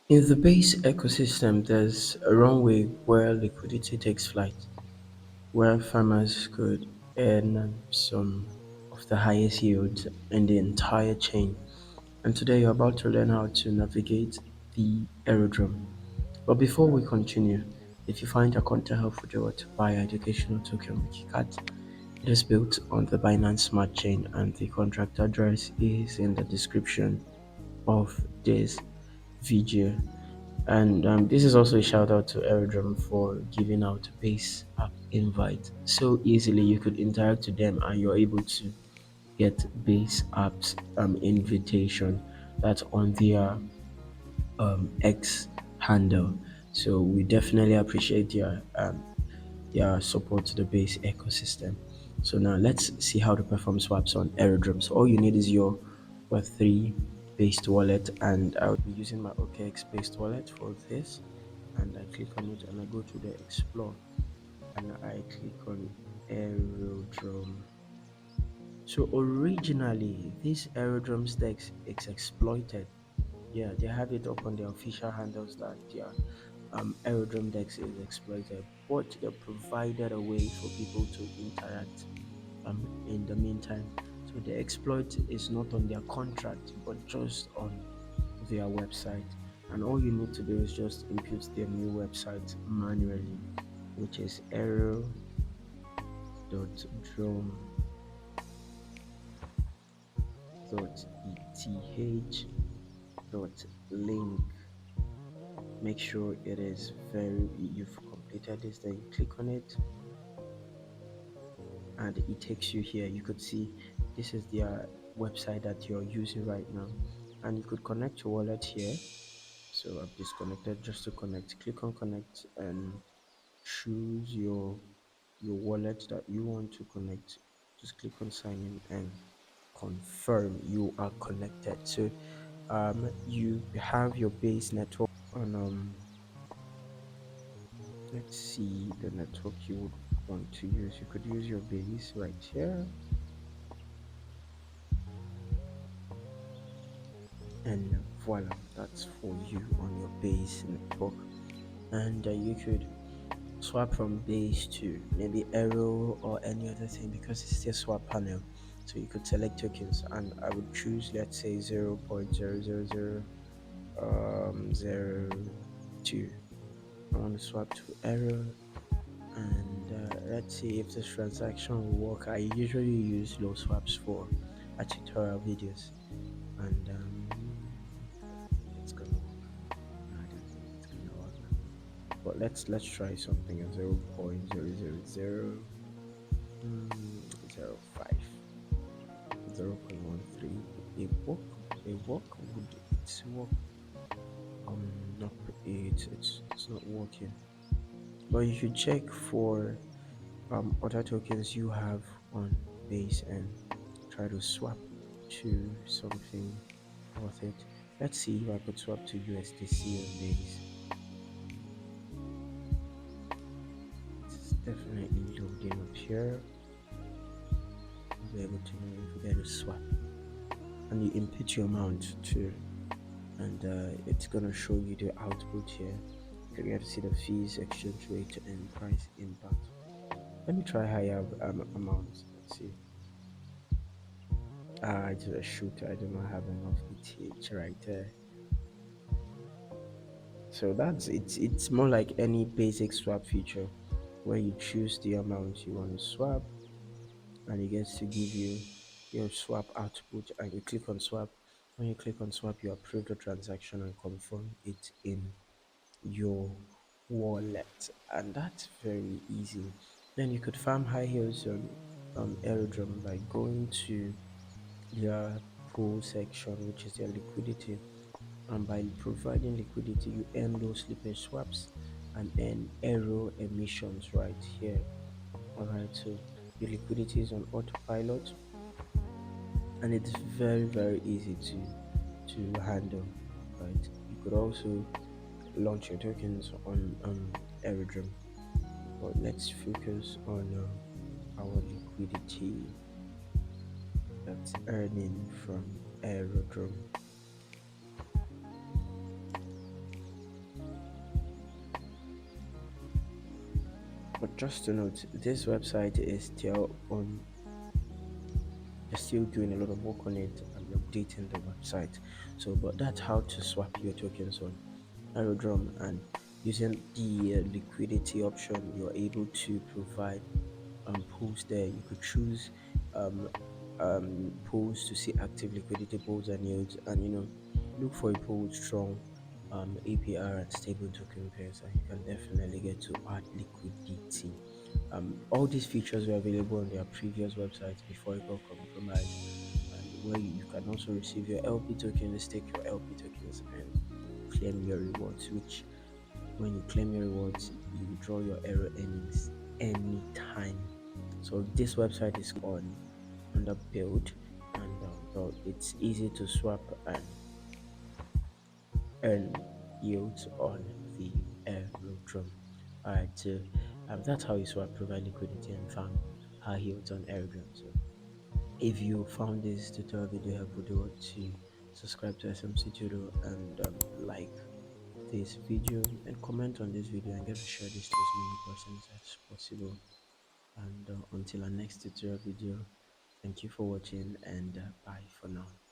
In the base ecosystem, there's a runway where liquidity takes flight, where farmers could earn some of the highest yields in the entire chain. And today you're about to learn how to navigate the aerodrome. But before we continue, if you find our content helpful, do to buy our educational token Wiki Cat. It is built on the Binance Smart Chain, and the contract address is in the description of this video. And this is also a shout out to Erdum for giving out base app invite so easily. You could interact with them and you're able to get base apps invitation that's on their X handle. So we definitely appreciate your support to the base ecosystem. So now let's see how to perform swaps on Aerodrome. So all you need is your Web3 based wallet, and I'll be using my OKX based wallet for this. And I click on it and I go to the explore and I click on Aerodrome. So originally this Aerodrome DEX is exploited. Yeah, they have it up on their official handles that their Aerodrome DEX is exploited, but they provided a way for people to interact in the meantime. So the exploit is not on their contract, but just on their website. And all you need to do is just input their new website manually, which is aero.drome.eth.link. Make sure it is you've completed this, then you click on it and it takes you here. You could see this is their website that you're using right now, and you could connect your wallet here. So I've disconnected. Just to connect, click on connect and choose your wallet that you want to connect. Just click on sign in and confirm you are connected. So you have your base network on let's see the network you would want to use. You could use your base right here, and voila, that's for you on your base network. And you could swap from base to maybe arrow or any other thing because it's still swap panel. So you could select tokens, and I would choose, let's say, 0.000 02. I want to swap to arrow, and let's see if this transaction will work. I usually use low swaps for tutorial videos, and it's gonna work. No, I don't think it's gonna work. But let's try something at 0.000 0.05, 0.13. A work, would it work? Not it's not working. But you should check for other tokens you have on base and try to swap to something worth it. Let's see if I could swap to USDC on base. It's definitely loading up here. You'll be able to know if you're going to swap, and you input your amount too, and it's gonna show you the output here. You can get to see the fees, exchange rate, and price impact. Let me try higher amounts. Let's see. It's a shooter. I do not have enough ETH right there. So that's it's more like any basic swap feature where you choose the amount you want to swap, and it gets to give you your swap output, and you click on swap. When you click on swap, you approve the transaction and confirm it in your wallet, and that's very easy. Then you could farm high heels on Aerodrome by going to their pool section, which is their liquidity, and by providing liquidity you earn low slippage swaps and earn aero emissions right here. All right, so your liquidity is on autopilot, and it's very easy to handle. Right, you could also launch your tokens on Aerodrome, but let's focus on our liquidity that's earning from Aerodrome. But just to note, this website is still on. They're still doing a lot of work on it and updating the website. So, but that's how to swap your tokens on Aerodrome, and using the liquidity option, you're able to provide pools there. You could choose um, pools to see active liquidity pools and yields, and look for a pool with strong APR and stable token pairs, and you can definitely get to add liquidity. All these features were available on their previous websites before it got compromised, and where you can also receive your LP tokens, stake your LP tokens, and claim your rewards. Which, when you claim your rewards, you withdraw your error earnings anytime. So this website is on under build, and well, it's easy to swap and earn yields on the Aerodrome. Alright, so that's how you swap, provide liquidity, and farm high yields on Aerodrome. So if you found this tutorial video helpful, do want to subscribe to SMC Tutor and like this video and comment on this video and get to share this to as many persons as possible. And until our next tutorial video, thank you for watching, and bye for now.